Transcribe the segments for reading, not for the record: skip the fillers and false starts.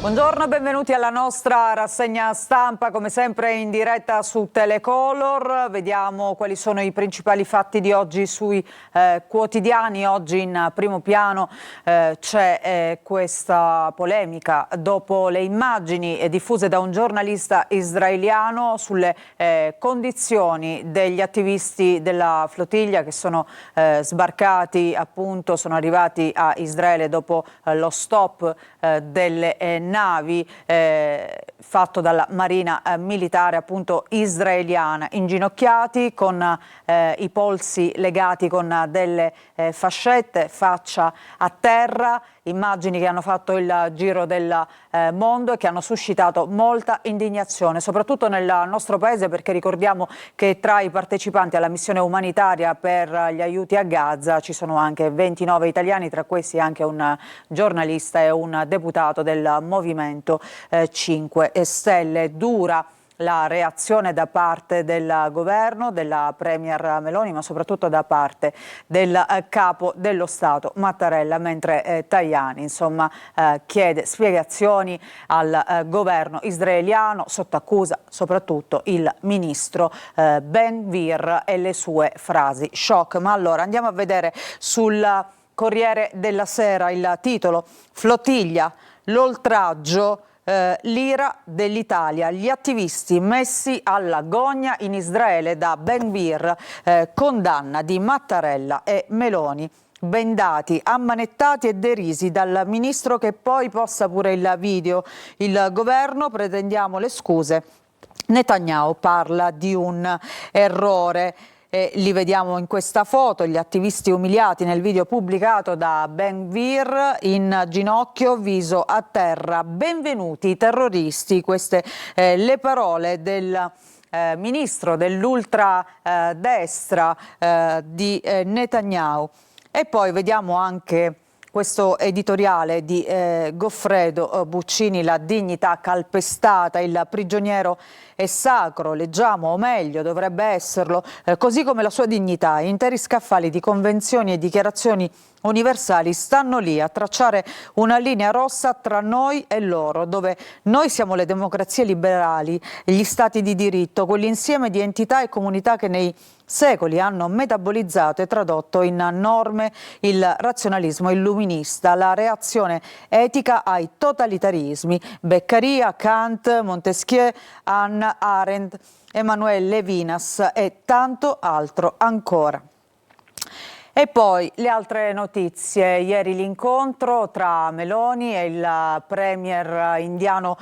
Buongiorno e benvenuti alla nostra rassegna stampa, come sempre in diretta su Telecolor. Vediamo quali sono i principali fatti di oggi sui quotidiani. Oggi in primo piano c'è questa polemica dopo le immagini diffuse da un giornalista israeliano sulle condizioni degli attivisti della flottiglia che sono sbarcati, appunto, sono arrivati a Israele dopo lo stop delle navi fatto dalla Marina militare, appunto, israeliana, inginocchiati con i polsi legati con delle fascette, faccia a terra. Immagini che hanno fatto il giro del mondo e che hanno suscitato molta indignazione, soprattutto nel nostro paese, perché ricordiamo che tra i partecipanti alla missione umanitaria per gli aiuti a Gaza ci sono anche 29 italiani, tra questi anche un giornalista e un deputato del Movimento 5 Stelle. Dura la reazione da parte del governo, della Premier Meloni, ma soprattutto da parte del capo dello Stato Mattarella, mentre Tajani, insomma, chiede spiegazioni al governo israeliano, sotto accusa soprattutto il ministro Ben-Gvir e le sue frasi shock. Ma allora andiamo a vedere sul Corriere della Sera il titolo: Flottiglia, l'oltraggio, l'ira dell'Italia, gli attivisti messi alla gogna in Israele da Ben-Gvir, condanna di Mattarella e Meloni, bendati, ammanettati e derisi dal ministro che poi posta pure il video. Il governo, pretendiamo le scuse. Netanyahu parla di un errore. Li vediamo in questa foto, gli attivisti umiliati nel video pubblicato da Ben-Gvir, in ginocchio, viso a terra. Benvenuti i terroristi, queste le parole del ministro dell'ultradestra di Netanyahu. E poi vediamo anche questo editoriale di Goffredo Buccini, la dignità calpestata, il prigioniero è sacro, leggiamo, o meglio dovrebbe esserlo, così come la sua dignità. Interi scaffali di convenzioni e dichiarazioni universali stanno lì a tracciare una linea rossa tra noi e loro, dove noi siamo le democrazie liberali, gli stati di diritto, quell'insieme di entità e comunità che nei secoli hanno metabolizzato e tradotto in norme il razionalismo illuminista, la reazione etica ai totalitarismi. Beccaria, Kant, Montesquieu, Hannah Arendt, Emmanuel Levinas e tanto altro ancora. E poi le altre notizie. Ieri l'incontro tra Meloni e il premier indiano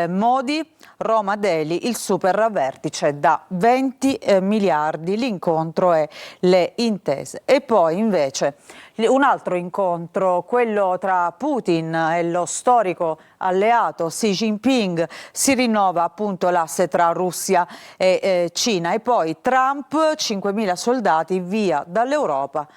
Modi, Roma Delhi, il super vertice da 20 miliardi, l'incontro e le intese. E poi invece un altro incontro, quello tra Putin e lo storico alleato Xi Jinping, si rinnova appunto l'asse tra Russia e Cina. E poi Trump, 5.000 soldati via dall'Europa.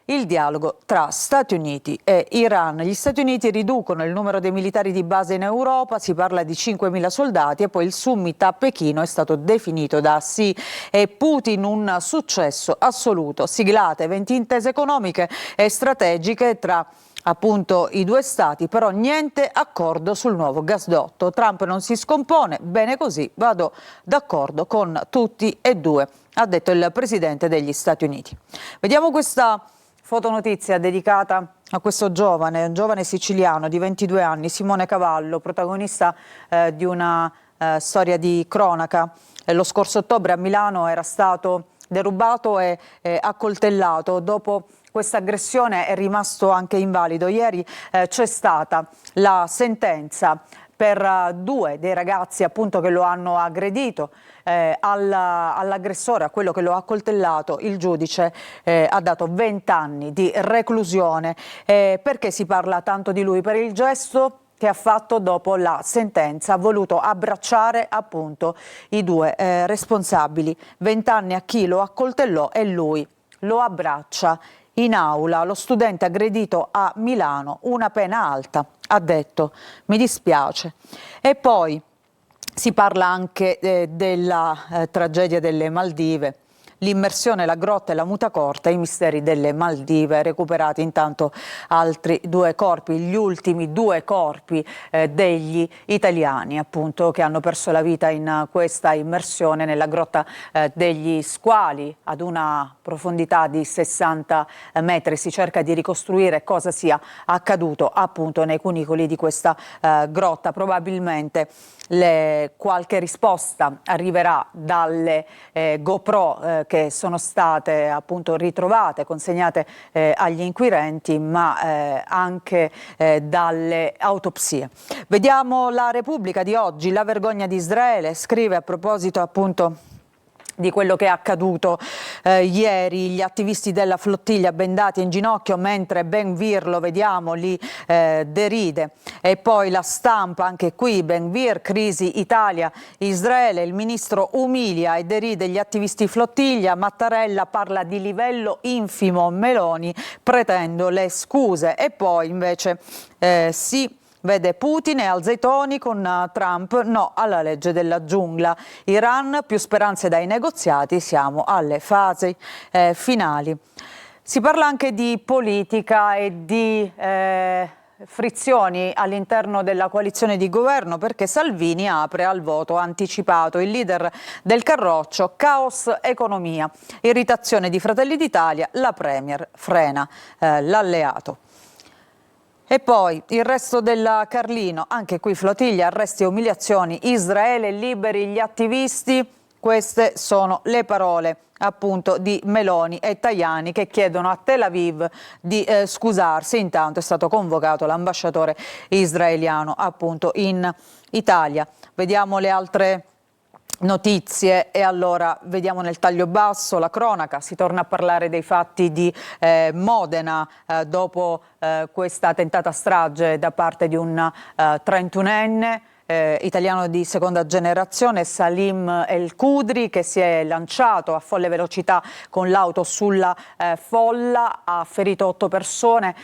Il dialogo tra Stati Uniti e Iran. Gli Stati Uniti riducono il numero dei militari di base in Europa, si parla di 5.000 soldati, e poi il summit a Pechino è stato definito da Xi e Putin un successo assoluto. Siglate 20 intese economiche e strategiche tra appunto i due stati, però niente accordo sul nuovo gasdotto. Trump non si scompone, bene così, vado d'accordo con tutti e due, ha detto il presidente degli Stati Uniti. Vediamo questa fotonotizia dedicata a questo giovane, un giovane siciliano di 22 anni, Simone Cavallo, protagonista di una storia di cronaca. Lo scorso ottobre a Milano era stato derubato e accoltellato. Dopo questa aggressione è rimasto anche invalido. Ieri c'è stata la sentenza per due dei ragazzi, appunto, che lo hanno aggredito. All'aggressore, a quello che lo ha accoltellato, il giudice ha dato 20 anni di reclusione. Perché si parla tanto di lui? Per il gesto che ha fatto dopo la sentenza, ha voluto abbracciare appunto i due responsabili. 20 anni a chi lo accoltellò e lui lo abbraccia in aula. Lo studente aggredito a Milano, una pena alta, ha detto, mi dispiace. E poi si parla anche della tragedia delle Maldive. l'immersione, la grotta e la muta corta, i misteri delle Maldive, recuperati intanto altri 2 corpi, gli ultimi 2 corpi degli italiani appunto che hanno perso la vita in questa immersione nella grotta degli Squali ad una profondità di 60 metri. Si cerca di ricostruire cosa sia accaduto appunto nei cunicoli di questa grotta. Probabilmente qualche risposta arriverà dalle GoPro che sono state appunto ritrovate, consegnate agli inquirenti, ma anche dalle autopsie. Vediamo la Repubblica di oggi, la vergogna di Israele, scrive a proposito appunto di quello che è accaduto ieri, gli attivisti della flottiglia bendati in ginocchio mentre Ben Gvir, lo vediamo, li deride. E poi La Stampa, anche qui Ben Gvir, crisi Italia-Israele, il ministro umilia e deride gli attivisti flottiglia, Mattarella parla di livello infimo, Meloni pretendo le scuse. E poi invece si vede Putin e alza i toni con Trump, no alla legge della giungla. Iran, più speranze dai negoziati, siamo alle fasi finali. Si parla anche di politica e di frizioni all'interno della coalizione di governo perché Salvini apre al voto anticipato. Il leader del Carroccio, caos economia, irritazione di Fratelli d'Italia, la Premier frena l'alleato. E poi il resto del Carlino, anche qui flottiglia, arresti e umiliazioni, Israele liberi gli attivisti, queste sono le parole appunto di Meloni e Tajani che chiedono a Tel Aviv di scusarsi. Intanto è stato convocato l'ambasciatore israeliano appunto in Italia. Vediamo le altre notizie e allora vediamo nel taglio basso la cronaca, si torna a parlare dei fatti di Modena dopo questa tentata strage da parte di un 31enne italiano di seconda generazione, Salim El Kudri, che si è lanciato a folle velocità con l'auto sulla folla, ha ferito 8 persone,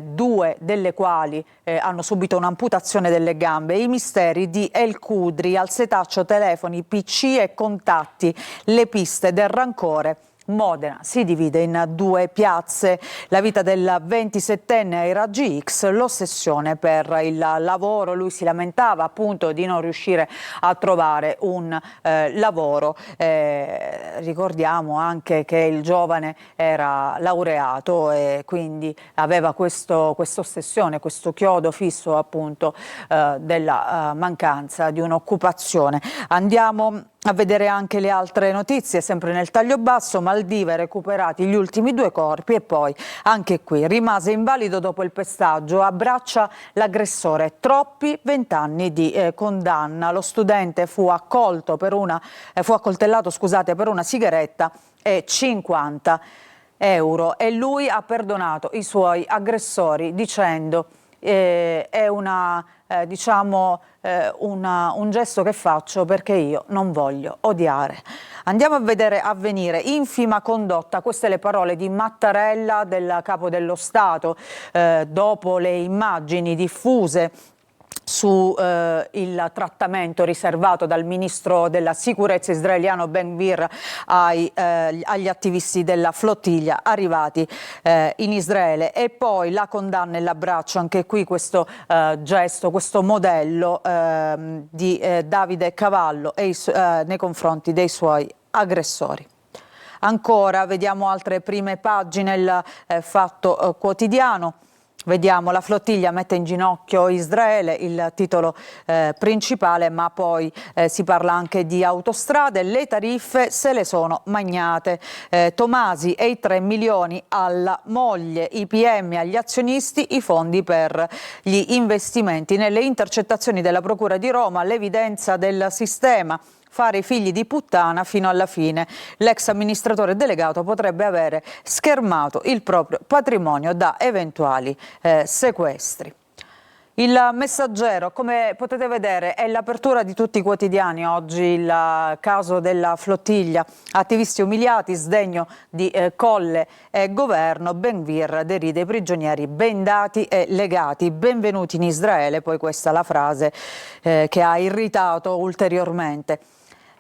2 delle quali hanno subito un'amputazione delle gambe. I misteri di El Kudri, al setaccio telefoni, PC e contatti, le piste del rancore. Modena si divide in 2 piazze, la vita del 27enne ai raggi X, l'ossessione per il lavoro, lui si lamentava appunto di non riuscire a trovare un lavoro, ricordiamo anche che il giovane era laureato e quindi aveva questa ossessione, questo chiodo fisso appunto della mancanza di un'occupazione. Andiamo a vedere anche le altre notizie, sempre nel taglio basso, Maldive recuperati gli ultimi 2 corpi e poi anche qui rimase invalido dopo il pestaggio, abbraccia l'aggressore, troppi 20 anni di condanna. Lo studente fu accoltellato per una sigaretta e 50 euro e lui ha perdonato i suoi aggressori dicendo è un gesto che faccio perché io non voglio odiare. Andiamo a vedere Avvenire, infima condotta, queste le parole di Mattarella, del capo dello Stato, dopo le immagini diffuse su il trattamento riservato dal ministro della sicurezza israeliano Ben Gvir agli attivisti della flottiglia arrivati in Israele, e poi la condanna e l'abbraccio, anche qui questo gesto, questo modello di Davide Cavallo nei confronti dei suoi aggressori. Ancora vediamo altre prime pagine, il Fatto Quotidiano. Vediamo la flottiglia mette in ginocchio Israele, il titolo principale, ma poi si parla anche di autostrade, le tariffe se le sono magnate. Tomasi e i 3 milioni alla moglie, i PM agli azionisti, i fondi per gli investimenti. Nelle intercettazioni della Procura di Roma, l'evidenza del sistema. Fare i figli di puttana fino alla fine. L'ex amministratore delegato potrebbe avere schermato il proprio patrimonio da eventuali sequestri. Il Messaggero, come potete vedere, è l'apertura di tutti i quotidiani oggi, il caso della flottiglia, attivisti umiliati, sdegno di Colle e governo, Ben Gvir deride i prigionieri bendati e legati, benvenuti in Israele, poi questa è la frase che ha irritato ulteriormente.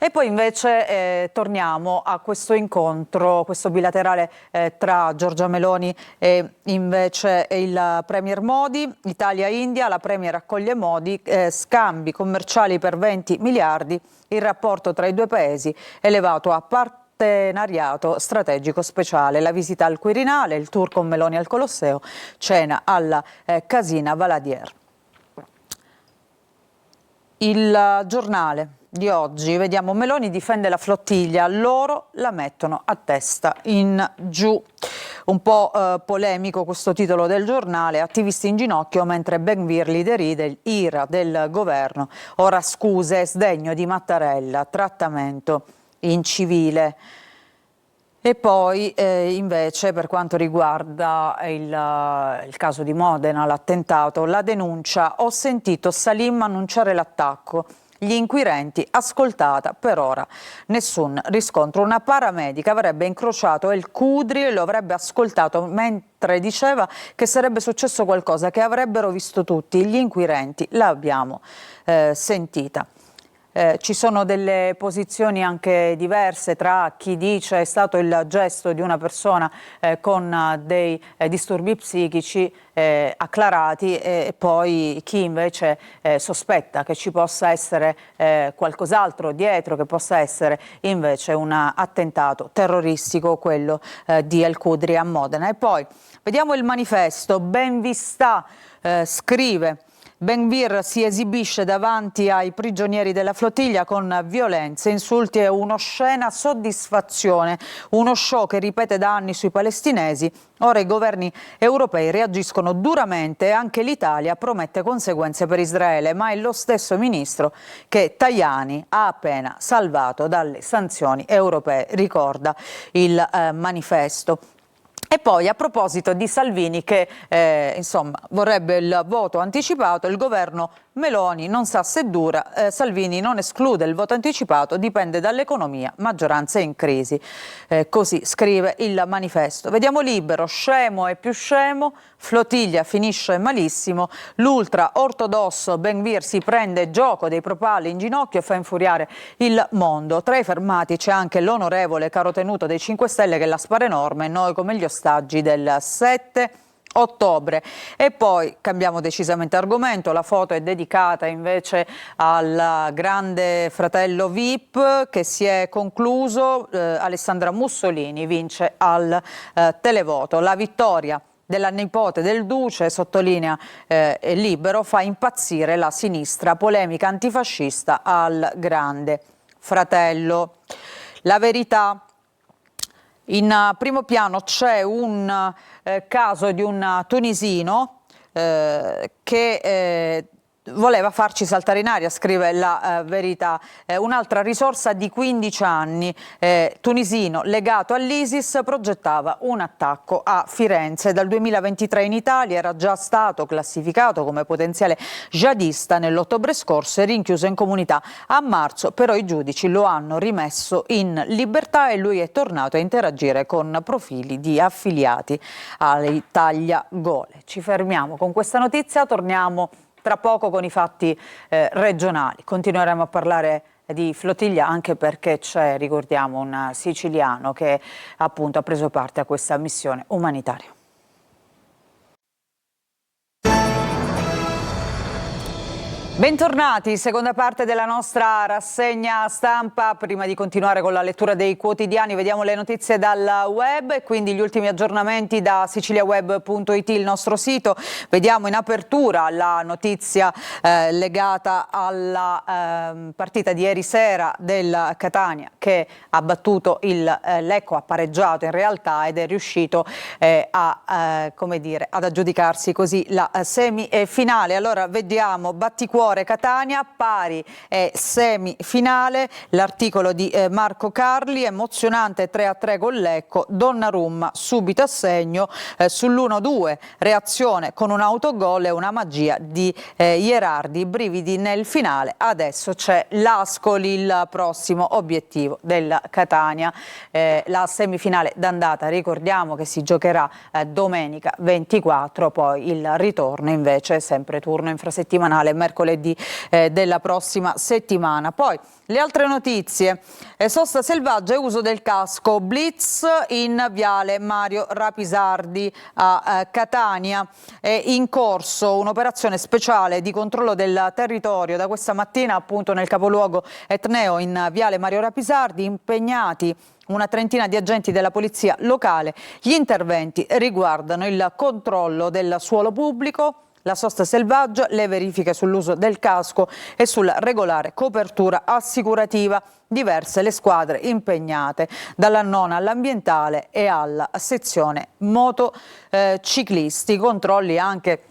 E poi invece torniamo a questo incontro, questo bilaterale tra Giorgia Meloni e invece il Premier Modi, Italia-India, la Premier accoglie Modi, scambi commerciali per 20 miliardi, il rapporto tra i due paesi elevato a partenariato strategico speciale, la visita al Quirinale, il tour con Meloni al Colosseo, cena alla Casina Valadier. Il giornale di oggi, vediamo, Meloni difende la flottiglia, loro la mettono a testa in giù. Un po' polemico questo titolo del giornale, attivisti in ginocchio mentre Ben-Gvir li deride, ira del governo, ora scuse, sdegno di Mattarella, trattamento incivile. E poi invece per quanto riguarda il caso di Modena, l'attentato, la denuncia, ho sentito Salim annunciare l'attacco, gli inquirenti ascoltata, per ora nessun riscontro. Una paramedica avrebbe incrociato El Khudri e lo avrebbe ascoltato mentre diceva che sarebbe successo qualcosa che avrebbero visto tutti, gli inquirenti l'abbiamo sentita. Ci sono delle posizioni anche diverse tra chi dice è stato il gesto di una persona con dei disturbi psichici acclarati e poi chi invece sospetta che ci possa essere qualcos'altro dietro, che possa essere invece un attentato terroristico, quello di El Khudri a Modena. E poi vediamo il manifesto, ben vi sta, scrive: Ben-Gvir si esibisce davanti ai prigionieri della flottiglia con violenze, insulti e un'oscena soddisfazione, uno show che ripete da anni sui palestinesi. Ora i governi europei reagiscono duramente e anche l'Italia promette conseguenze per Israele, ma è lo stesso ministro che Tajani ha appena salvato dalle sanzioni europee, ricorda il manifesto. E poi a proposito di Salvini che insomma vorrebbe il voto anticipato, il governo Meloni non sa se dura, Salvini non esclude il voto anticipato, dipende dall'economia, maggioranza in crisi. Così scrive il manifesto. Vediamo Libero, scemo e più scemo, flottiglia finisce malissimo, l'ultra ortodosso Ben-Gvir si prende gioco dei propali in ginocchio e fa infuriare il mondo. Tra i fermati c'è anche l'onorevole carotenuto dei 5 Stelle che la spara enorme, noi come gli ostaggi del 7 ottobre. E poi cambiamo decisamente argomento, la foto è dedicata invece al grande fratello VIP che si è concluso, Alessandra Mussolini vince al televoto, la vittoria della nipote del Duce, sottolinea Libero, fa impazzire la sinistra, polemica antifascista al grande fratello. La Verità. In primo piano c'è un caso di un tunisino che voleva farci saltare in aria, scrive la Verità. Un'altra risorsa di 15 anni, tunisino legato all'ISIS, progettava un attacco a Firenze. Dal 2023 in Italia, era già stato classificato come potenziale jihadista nell'ottobre scorso e rinchiuso in comunità. A marzo però i giudici lo hanno rimesso in libertà e lui è tornato a interagire con profili di affiliati ai tagliagole. Ci fermiamo con questa notizia, torniamo tra poco con i fatti regionali. Continueremo a parlare di flottiglia anche perché c'è, ricordiamo, un siciliano che appunto ha preso parte a questa missione umanitaria. Bentornati, seconda parte della nostra rassegna stampa. Prima di continuare con la lettura dei quotidiani, vediamo le notizie dal web e quindi gli ultimi aggiornamenti da siciliaweb.it, il nostro sito. Vediamo in apertura la notizia legata alla partita di ieri sera del Catania che ha battuto il Lecco, ha pareggiato in realtà ed è riuscito come dire, ad aggiudicarsi così la semifinale. Allora vediamo batticuore Catania, pari e semifinale, l'articolo di Marco Carli, emozionante 3-3 con Lecco, Donnarumma subito a segno sull'1-2, reazione con un autogol e una magia di Ierardi, brividi nel finale. Adesso c'è l'Ascoli, il prossimo obiettivo del Catania, la semifinale d'andata, ricordiamo che si giocherà domenica 24, poi il ritorno invece sempre turno infrasettimanale mercoledì martedì della prossima settimana. Poi le altre notizie, sosta selvaggia e uso del casco, blitz in viale Mario Rapisardi a Catania, è in corso un'operazione speciale di controllo del territorio da questa mattina appunto nel capoluogo etneo in viale Mario Rapisardi, impegnati una trentina di agenti della polizia locale. Gli interventi riguardano il controllo del suolo pubblico, la sosta selvaggia, le verifiche sull'uso del casco e sulla regolare copertura assicurativa. Diverse le squadre impegnate, dalla nona all'ambientale e alla sezione motociclisti. Controlli anche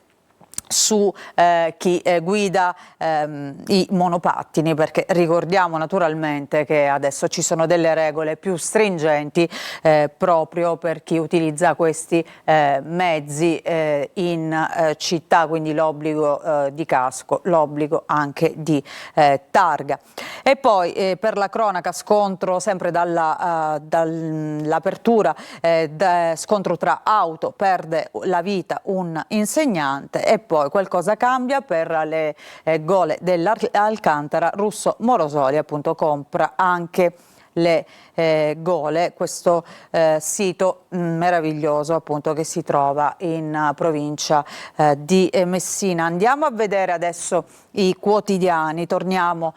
su chi guida i monopattini, perché ricordiamo naturalmente che adesso ci sono delle regole più stringenti proprio per chi utilizza questi mezzi in città, quindi l'obbligo di casco, l'obbligo anche di targa. E poi per la cronaca, scontro sempre dall'apertura, scontro tra auto, perde la vita un insegnante. E poi qualcosa cambia per le gole dell'Alcantara. Russo Morosoli appunto compra anche le gole, questo sito meraviglioso appunto che si trova in provincia di Messina. Andiamo a vedere adesso i quotidiani, torniamo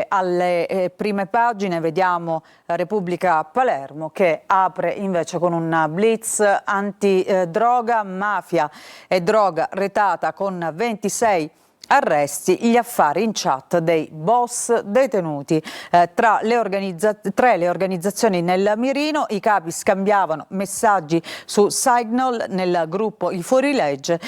alle prime pagine, vediamo Repubblica Palermo che apre invece con un blitz antidroga, mafia e droga retata con 26 arresti, gli affari in chat dei boss detenuti. Tra le organizzazioni nel mirino, i capi scambiavano messaggi su Signal, nel gruppo I Fuorilegge,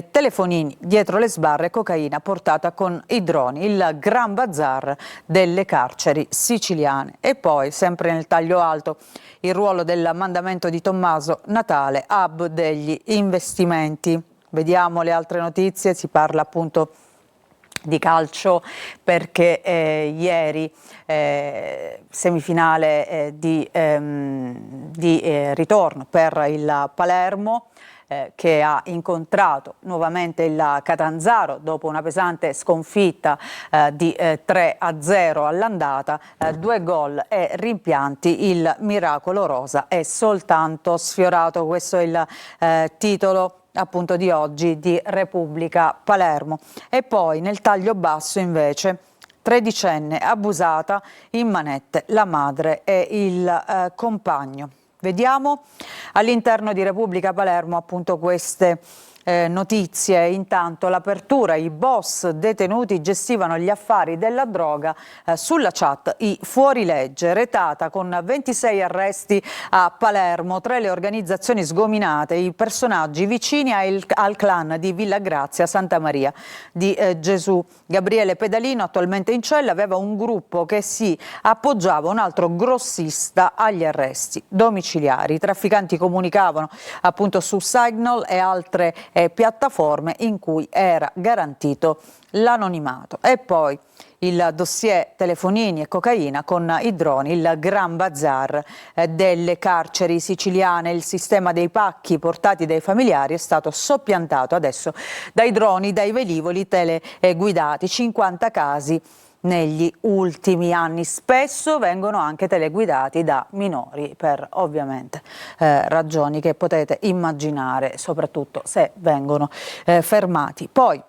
telefonini dietro le sbarre, cocaina portata con i droni, il gran bazar delle carceri siciliane. E poi, sempre nel taglio alto, il ruolo del mandamento di Tommaso Natale, hub degli investimenti. Vediamo le altre notizie, si parla appunto di calcio perché ieri semifinale di ritorno per il Palermo che ha incontrato nuovamente il Catanzaro dopo una pesante sconfitta di 3-0 all'andata, 2 gol e rimpianti, il miracolo rosa è soltanto sfiorato. Questo è il titolo appunto di oggi di Repubblica Palermo. E poi nel taglio basso invece, tredicenne abusata in manette, la madre e il compagno. Vediamo all'interno di Repubblica Palermo appunto queste notizie. Intanto l'apertura, i boss detenuti gestivano gli affari della droga, sulla chat I Fuorilegge, retata con 26 arresti a Palermo, 3 le organizzazioni sgominate, i personaggi vicini al clan di Villa Grazia Santa Maria di Gesù. Gabriele Pedalino, attualmente in cella, aveva un gruppo che si appoggiava a un altro grossista agli arresti domiciliari. I trafficanti comunicavano appunto su Signal e altre piattaforme in cui era garantito l'anonimato. E poi il dossier telefonini e cocaina con i droni, il gran bazar delle carceri siciliane. Il sistema dei pacchi portati dai familiari è stato soppiantato adesso dai droni, dai velivoli teleguidati. 50 casi negli ultimi anni, spesso vengono anche teleguidati da minori per ovviamente ragioni che potete immaginare, soprattutto se vengono fermati. Poi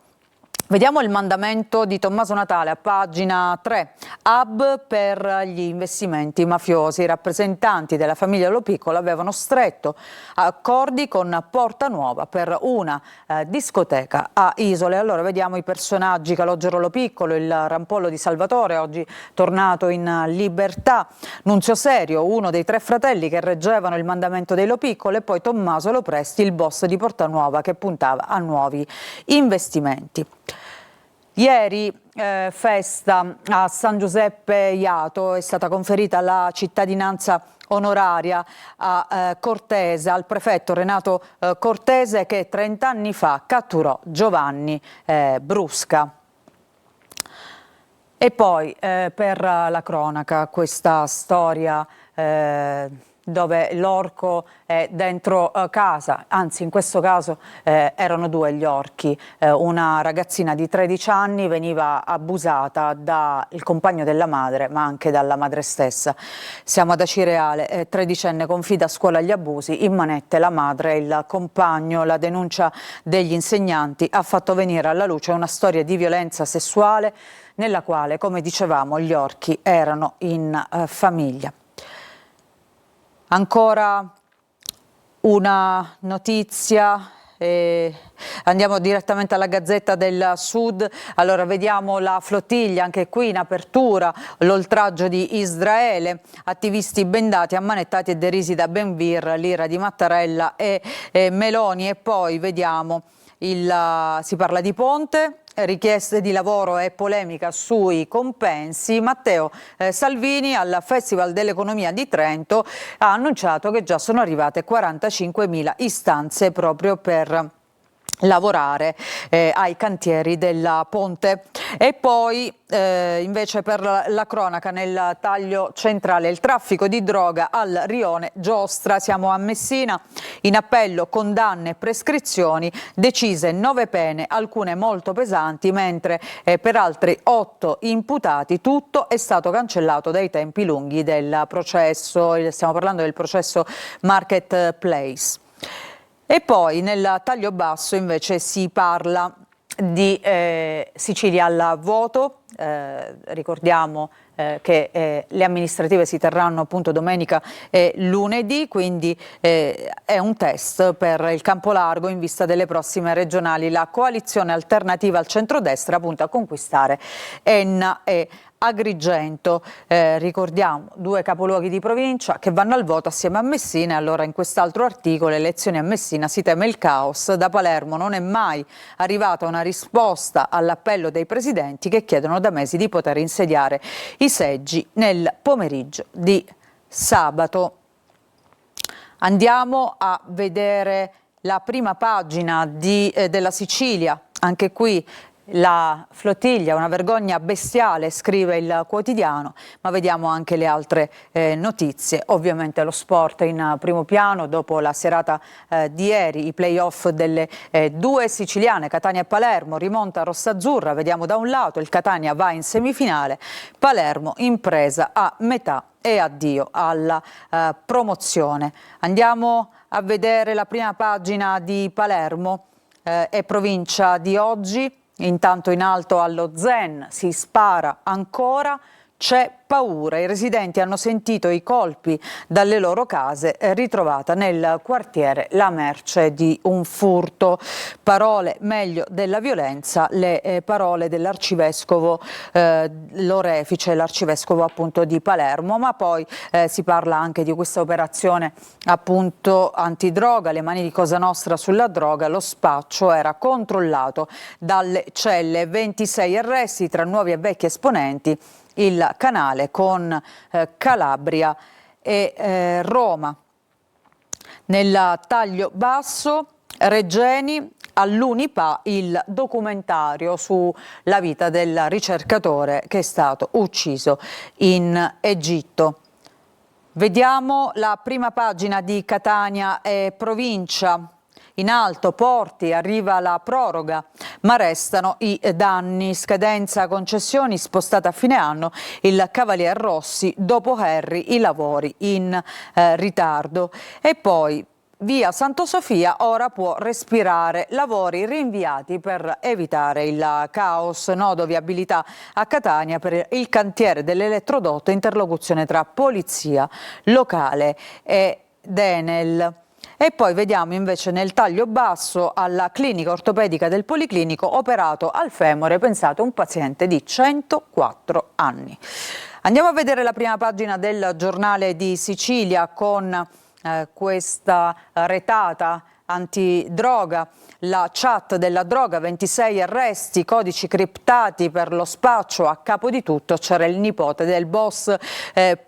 vediamo il mandamento di Tommaso Natale a pagina 3, hub per gli investimenti mafiosi. I rappresentanti della famiglia Lo Piccolo avevano stretto accordi con Porta Nuova per una discoteca a Isole. Allora vediamo i personaggi: Calogero Lo Piccolo, il rampollo di Salvatore, oggi tornato in libertà, Nunzio Serio, uno dei 3 fratelli che reggevano il mandamento dei Lo Piccolo, e poi Tommaso Lo Presti, il boss di Porta Nuova che puntava a nuovi investimenti. Ieri festa a San Giuseppe Jato, è stata conferita la cittadinanza onoraria a Cortese, al prefetto Renato Cortese, che 30 anni fa catturò Giovanni Brusca. E poi per la cronaca, questa storia dove l'orco è dentro casa, anzi in questo caso erano due gli orchi. Una ragazzina di 13 anni veniva abusata dal compagno della madre, ma anche dalla madre stessa. Siamo ad Acireale, 13enne confida a scuola gli abusi, in manette la madre e il compagno. La denuncia degli insegnanti ha fatto venire alla luce una storia di violenza sessuale nella quale, come dicevamo, gli orchi erano in famiglia. Ancora una notizia, andiamo direttamente alla Gazzetta del Sud. Allora vediamo la flottiglia, anche qui in apertura, l'oltraggio di Israele, attivisti bendati, ammanettati e derisi da Ben-Gvir, l'ira di Mattarella e Meloni. E poi vediamo si parla di ponte, richieste di lavoro e polemica sui compensi. Matteo Salvini al Festival dell'Economia di Trento ha annunciato che già sono arrivate 45.000 istanze proprio per lavorare ai cantieri della ponte. E poi invece per la cronaca, nel taglio centrale, il traffico di droga al rione Giostra. Siamo a Messina, in appello condanne e prescrizioni, decise 9 pene, alcune molto pesanti, mentre per altri 8 imputati tutto è stato cancellato dai tempi lunghi del processo. Stiamo parlando del processo Marketplace. E poi nel taglio basso invece si parla di Sicilia al voto. Ricordiamo che le amministrative si terranno appunto domenica e lunedì, quindi è un test per il campo largo in vista delle prossime regionali. La coalizione alternativa al centrodestra punta a conquistare Enna e Agrigento. Ricordiamo 2 capoluoghi di provincia che vanno al voto assieme a Messina. Allora in quest'altro articolo, elezioni a Messina, si teme il caos. Da Palermo non è mai arrivata una risposta all'appello dei presidenti che chiedono da mesi di poter insediare i seggi nel pomeriggio di sabato. Andiamo a vedere la prima pagina della Sicilia. Anche qui la flottiglia, una vergogna bestiale, scrive il quotidiano, ma vediamo anche le altre notizie. Ovviamente lo sport in primo piano dopo la serata di ieri, i play-off delle 2 siciliane, Catania e Palermo, rimonta rossaazzurra. Vediamo da un lato il Catania va in semifinale, Palermo in presa a metà e addio alla promozione. Andiamo a vedere la prima pagina di Palermo e provincia di oggi. Intanto in alto allo Zen si spara ancora, c'è paura. I residenti hanno sentito i colpi dalle loro case, ritrovata nel quartiere la merce di un furto. Parole meglio della violenza, le parole dell'arcivescovo Lorefice, l'arcivescovo appunto di Palermo. Ma poi si parla anche di questa operazione appunto antidroga, le mani di Cosa Nostra sulla droga. Lo spaccio era controllato dalle celle, 26 arresti tra nuovi e vecchi esponenti. Il canale con Calabria e Roma. Nel taglio basso, Regeni all'Unipa, il documentario sulla vita del ricercatore che è stato ucciso in Egitto. Vediamo la prima pagina di Catania e provincia. In alto, porti, arriva la proroga, ma restano i danni. Scadenza concessioni spostata a fine anno. Il Cavalier Rossi, dopo Harry, i lavori in ritardo. E poi via Santo Sofia ora può respirare, lavori rinviati per evitare il caos. Nodo viabilità a Catania per il cantiere dell'elettrodotto, interlocuzione tra polizia locale e Denel. E poi vediamo invece nel taglio basso alla clinica ortopedica del Policlinico, operato al femore, pensate, un paziente di 104 anni. Andiamo a vedere la prima pagina del Giornale di Sicilia con questa retata antidroga, la chat della droga, 26 arresti, codici criptati per lo spaccio. A capo di tutto c'era il nipote del boss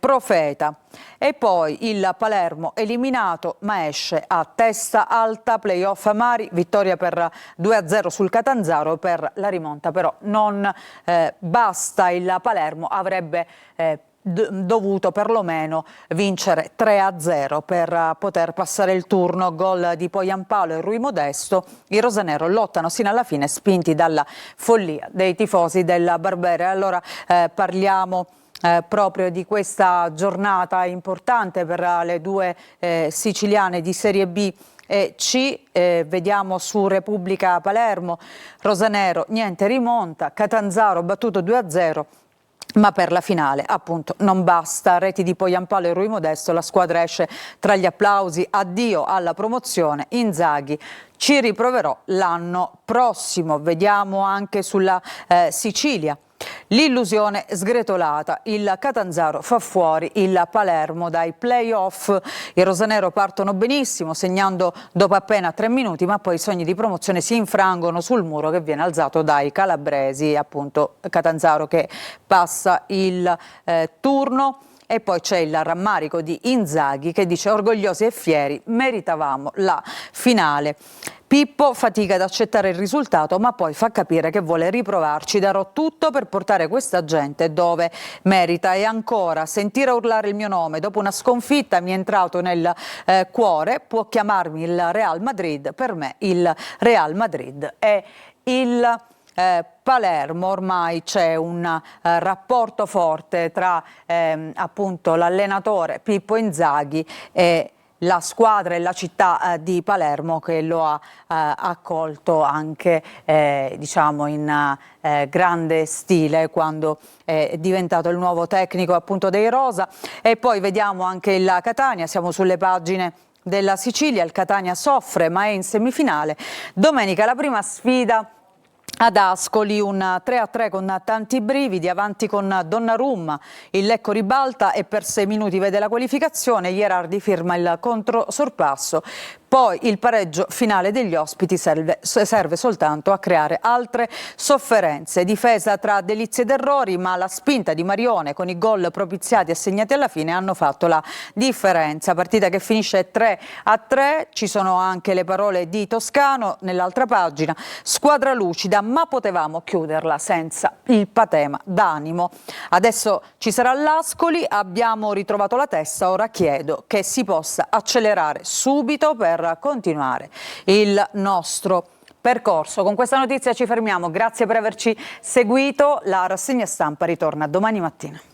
Profeta. E poi il Palermo eliminato, ma esce a testa alta, playoff amari, vittoria per 2-0 sul Catanzaro. Per la rimonta però non basta, il Palermo avrebbe dovuto perlomeno vincere 3-0 per poter passare il turno. Gol di Poyampalo e Rui Modesto. I rosanero lottano sino alla fine, spinti dalla follia dei tifosi del Barbera. Allora parliamo proprio di questa giornata importante per le due siciliane di Serie B e C. Vediamo su Repubblica Palermo, rosanero niente rimonta, Catanzaro battuto 2-0. Ma per la finale appunto non basta, reti di Poyampalo e Rui Modesto, la squadra esce tra gli applausi, addio alla promozione, Inzaghi ci riproverò l'anno prossimo. Vediamo anche sulla Sicilia. L'illusione sgretolata, il Catanzaro fa fuori il Palermo dai play-off. I rosanero partono benissimo, segnando dopo appena 3 minuti, ma poi i sogni di promozione si infrangono sul muro che viene alzato dai calabresi, appunto Catanzaro che passa il turno. E poi c'è il rammarico di Inzaghi che dice: orgogliosi e fieri, meritavamo la finale. Pippo fatica ad accettare il risultato, ma poi fa capire che vuole riprovarci. Darò tutto per portare questa gente dove merita. E ancora, sentire urlare il mio nome dopo una sconfitta mi è entrato nel cuore. Può chiamarmi il Real Madrid, per me il Real Madrid è il Palermo. Ormai c'è un rapporto forte tra appunto l'allenatore Pippo Inzaghi e la squadra e la città di Palermo, che lo ha accolto anche diciamo in grande stile quando è diventato il nuovo tecnico appunto dei rosa. E poi vediamo anche il Catania, siamo sulle pagine della Sicilia, il Catania soffre ma è in semifinale. Domenica la prima sfida ad Ascoli, un 3-3 con tanti brividi, avanti con Donnarumma, il Lecco ribalta e per 6 minuti vede la qualificazione, Gherardi firma il controsorpasso. Poi il pareggio finale degli ospiti serve soltanto a creare altre sofferenze. Difesa tra delizie ed errori, ma la spinta di Marione con i gol propiziati e segnati alla fine hanno fatto la differenza. Partita che finisce 3-3, ci sono anche le parole di Toscano nell'altra pagina. Squadra lucida, ma potevamo chiuderla senza il patema d'animo. Adesso ci sarà l'Ascoli, abbiamo ritrovato la testa, ora chiedo che si possa accelerare subito per continuare il nostro percorso. Con questa notizia ci fermiamo, grazie per averci seguito, la rassegna stampa ritorna domani mattina.